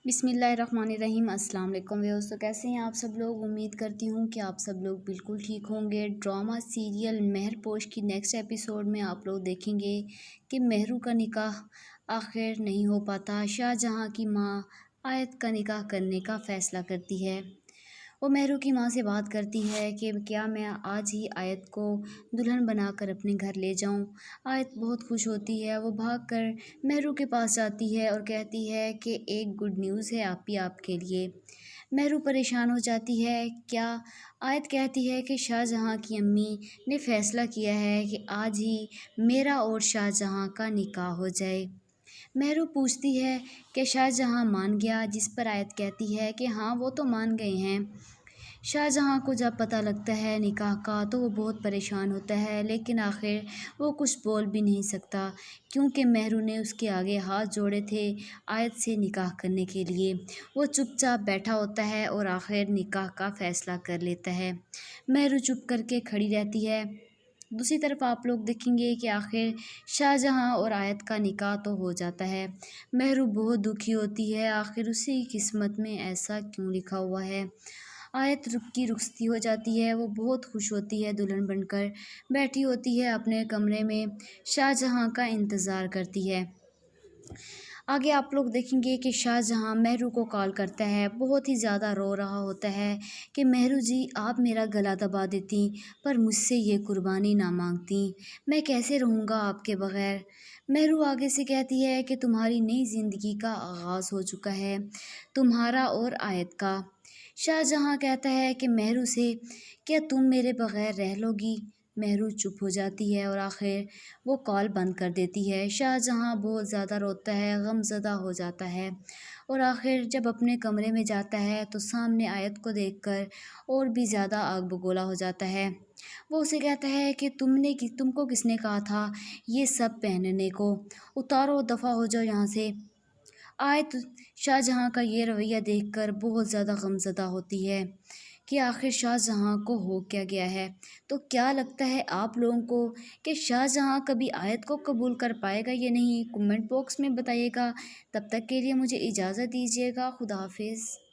بسم اللہ الرحمن الرحیم۔ السلام علیکم دوستو، کیسے ہیں آپ سب لوگ؟ امید کرتی ہوں کہ آپ سب لوگ بالکل ٹھیک ہوں گے۔ ڈرامہ سیریل مہر پوش کی نیکسٹ ایپیسوڈ میں آپ لوگ دیکھیں گے کہ مہرو کا نکاح آخر نہیں ہو پاتا۔ شاہ جہاں کی ماں آیت کا نکاح کرنے کا فیصلہ کرتی ہے۔ وہ مہرو کی ماں سے بات کرتی ہے کہ کیا میں آج ہی آیت کو دلہن بنا کر اپنے گھر لے جاؤں۔ آیت بہت خوش ہوتی ہے، وہ بھاگ کر مہرو کے پاس جاتی ہے اور کہتی ہے کہ ایک گڈ نیوز ہے آپ کے لیے۔ مہرو پریشان ہو جاتی ہے۔ کیا؟ آیت کہتی ہے کہ شاہ جہاں کی امی نے فیصلہ کیا ہے کہ آج ہی میرا اور شاہ جہاں کا نکاح ہو جائے۔ مہرو پوچھتی ہے کہ شاہ جہاں مان گیا، جس پر آیت کہتی ہے کہ ہاں وہ تو مان گئے ہیں۔ شاہ جہاں کو جب پتہ لگتا ہے نکاح کا تو وہ بہت پریشان ہوتا ہے، لیکن آخر وہ کچھ بول بھی نہیں سکتا کیونکہ مہرو نے اس کے آگے ہاتھ جوڑے تھے آیت سے نکاح کرنے کے لیے۔ وہ چپ چاپ بیٹھا ہوتا ہے اور آخر نکاح کا فیصلہ کر لیتا ہے۔ مہرو چپ کر کے کھڑی رہتی ہے۔ دوسری طرف آپ لوگ دیکھیں گے کہ آخر شاہ جہاں اور آیت کا نکاح تو ہو جاتا ہے۔ مہرو بہت دکھی ہوتی ہے، آخر اسی کی قسمت میں ایسا کیوں لکھا ہوا ہے۔ آیت کی رخصتی ہو جاتی ہے، وہ بہت خوش ہوتی ہے، دلہن بن کر بیٹھی ہوتی ہے اپنے کمرے میں، شاہ جہاں کا انتظار کرتی ہے۔ آگے آپ لوگ دیکھیں گے کہ شاہ جہاں مہرو کو کال کرتا ہے، بہت ہی زیادہ رو رہا ہوتا ہے کہ مہرو جی آپ میرا گلا دبا دیتی پر مجھ سے یہ قربانی نہ مانگتی، میں کیسے رہوں گا آپ کے بغیر۔ مہرو آگے سے کہتی ہے کہ تمہاری نئی زندگی کا آغاز ہو چکا ہے، تمہارا اور آیت کا۔ شاہ جہاں کہتا ہے کہ مہرو سے کیا تم میرے بغیر رہ لو گی؟ مہرو چپ ہو جاتی ہے اور آخر وہ کال بند کر دیتی ہے۔ شاہ جہاں بہت زیادہ روتا ہے، غم زدہ ہو جاتا ہے اور آخر جب اپنے کمرے میں جاتا ہے تو سامنے آیت کو دیکھ کر اور بھی زیادہ آگ بگولا ہو جاتا ہے۔ وہ اسے کہتا ہے کہ تم کو کس نے کہا تھا یہ سب پہننے کو؟ اتارو، دفع ہو جاؤ یہاں سے۔ آیت شاہ جہاں کا یہ رویہ دیکھ کر بہت زیادہ غمزدہ ہوتی ہے کہ آخر شاہ جہاں کو ہو کیا گیا ہے۔ تو کیا لگتا ہے آپ لوگوں کو کہ شاہ جہاں کبھی آیت کو قبول کر پائے گا یا نہیں؟ کمنٹ باکس میں بتائیے گا۔ تب تک کے لیے مجھے اجازت دیجیے گا۔ خدا حافظ۔